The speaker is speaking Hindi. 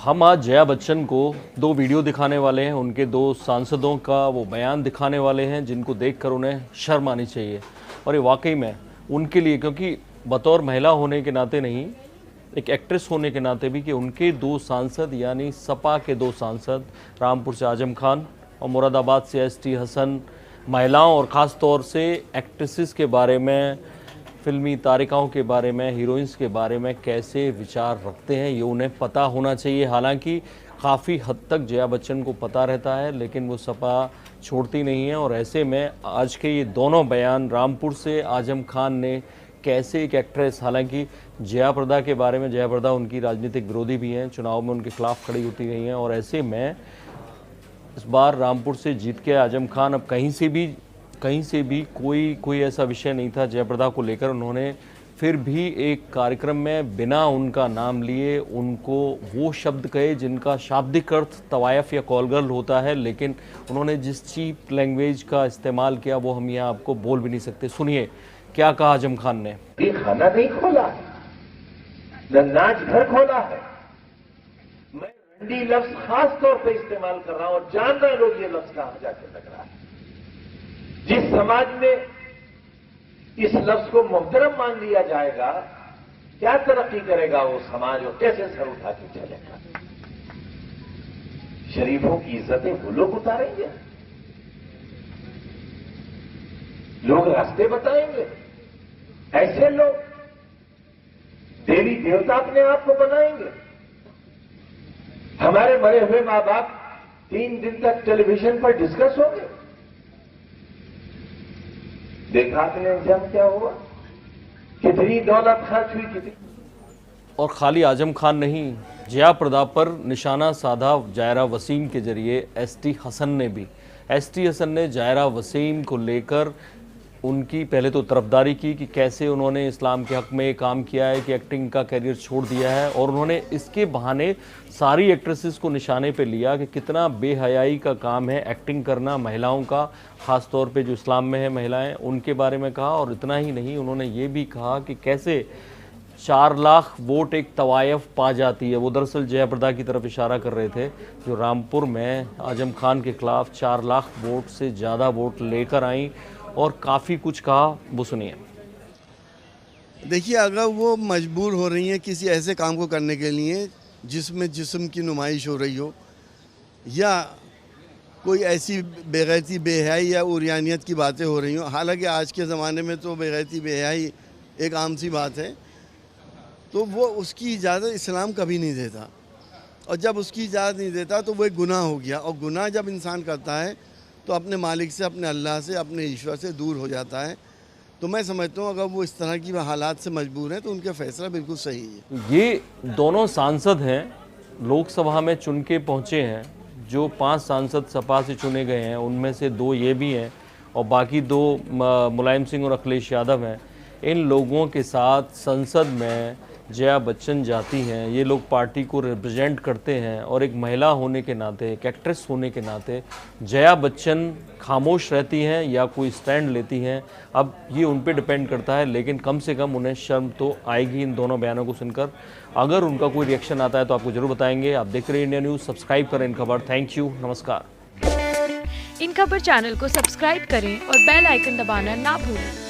हम आज जया बच्चन को दो वीडियो दिखाने वाले हैं, उनके दो सांसदों का वो बयान दिखाने वाले हैं जिनको देखकर उन्हें शर्म आनी चाहिए। और ये वाकई में उनके लिए, क्योंकि बतौर महिला होने के नाते नहीं, एक एक्ट्रेस होने के नाते भी, कि उनके दो सांसद यानी सपा के दो सांसद रामपुर से आजम खान और मुरादाबाद से एसटी हसन महिलाओं और ख़ास तौर से एक्ट्रेसेस के बारे में, फिल्मी तारिकाओं के बारे में, हीरोइंस के बारे में कैसे विचार रखते हैं ये उन्हें पता होना चाहिए। हालांकि काफ़ी हद तक जया बच्चन को पता रहता है, लेकिन वो सपा छोड़ती नहीं है। और ऐसे में आज के ये दोनों बयान, रामपुर से आजम खान ने कैसे एक एक्ट्रेस, हालांकि जया प्रदा के बारे में, जया प्रदा उनकी राजनीतिक विरोधी भी हैं, चुनाव में उनके खिलाफ खड़ी होती रही हैं, और ऐसे में इस बार रामपुर से जीत के आजम खान अब कहीं से भी कोई ऐसा विषय नहीं था जया प्रदा को लेकर, उन्होंने फिर भी एक कार्यक्रम में बिना उनका नाम लिए उनको वो शब्द कहे जिनका शाब्दिक अर्थ तवायफ या कॉलगर्ल होता है, लेकिन उन्होंने जिस चीप लैंग्वेज का इस्तेमाल किया वो हम यहाँ आपको बोल भी नहीं सकते। सुनिए क्या कहा आजम खान ने। ये खाना नहीं खोला है, न नाच घर खोला है। मैं रंडी लफ्ज खास तौर पे इस्तेमाल कर रहा हूं और जान रहे लोग ये लफ्ज कहां जाके लग रहा है। जिस समाज में इस लफ्ज को मुहतरम मान लिया जाएगा, क्या तरक्की करेगा वो समाज और कैसे सर उठा के चलेगा। शरीफों की इज्जतें वो लोग उतारेंगे, लोग रास्ते बताएंगे। ऐसे लोग देवी देवता अपने आप को बनाएंगे। हमारे मरे हुए मां बाप 3 दिन तक टेलीविजन पर डिस्कस होंगे। देखा आपने अंजाम क्या हुआ, कितनी दौलत खर्च हुई, कितनी। और खाली आजम खान नहीं, जया प्रदा पर निशाना साधा जायरा वसीम के जरिए एसटी हसन ने भी। एसटी हसन ने जायरा वसीम को लेकर उनकी पहले तो तरफदारी की कि कैसे उन्होंने इस्लाम के हक में काम किया है, कि एक्टिंग का करियर छोड़ दिया है, और उन्होंने इसके बहाने सारी एक्ट्रेसेस को निशाने पे लिया कि कितना बेहयाई का काम है एक्टिंग करना महिलाओं का, ख़ास तौर पे जो इस्लाम में है महिलाएं, उनके बारे में कहा। और इतना ही नहीं, उन्होंने ये भी कहा कि कैसे 4 लाख वोट एक तवायफ पा जाती है। वो दरअसल जया प्रदा की तरफ इशारा कर रहे थे, जो रामपुर में आजम खान के खिलाफ 4 लाख वोट से ज़्यादा वोट लेकर आई, और काफ़ी कुछ कहा, वो सुनिए। देखिए, अगर वो मजबूर हो रही हैं किसी ऐसे काम को करने के लिए जिसमें जिस्म की नुमाइश हो रही हो, या कोई ऐसी बेगैरती बेहयाई या उरियानियत की बातें हो रही हो, हालांकि आज के ज़माने में तो बेगैरती बेहयाई एक आम सी बात है, तो वो उसकी इजाज़त इस्लाम कभी नहीं देता। और जब उसकी इजाज़त नहीं देता तो वो एक गुनाह हो गया, और गुनाह जब इंसान करता है तो अपने मालिक से, अपने अल्लाह से, अपने ईश्वर से दूर हो जाता है। तो मैं समझता हूँ अगर वो इस तरह की हालात से मजबूर हैं तो उनका फैसला बिल्कुल सही है। ये दोनों सांसद हैं, लोकसभा में चुन के पहुँचे हैं। जो 5 सांसद सपा से चुने गए हैं उनमें से 2 ये भी हैं, और बाकी 2 मुलायम सिंह और अखिलेश यादव हैं। इन लोगों के साथ संसद में जया बच्चन जाती हैं, ये लोग पार्टी को रिप्रेजेंट करते हैं, और एक महिला होने के नाते, एक एक्ट्रेस होने के नाते जया बच्चन खामोश रहती हैं या कोई स्टैंड लेती हैं, अब ये उन पे डिपेंड करता है। लेकिन कम से कम उन्हें शर्म तो आएगी इन दोनों बयानों को सुनकर। अगर उनका कोई रिएक्शन आता है तो आपको जरूर बताएंगे। आप देख रहे हैं इंडिया न्यूज़, सब्सक्राइब करें इन खबर। थैंक यू, नमस्कार। इन खबर चैनल को सब्सक्राइब करें और बेल आइकन दबाना ना भूलें।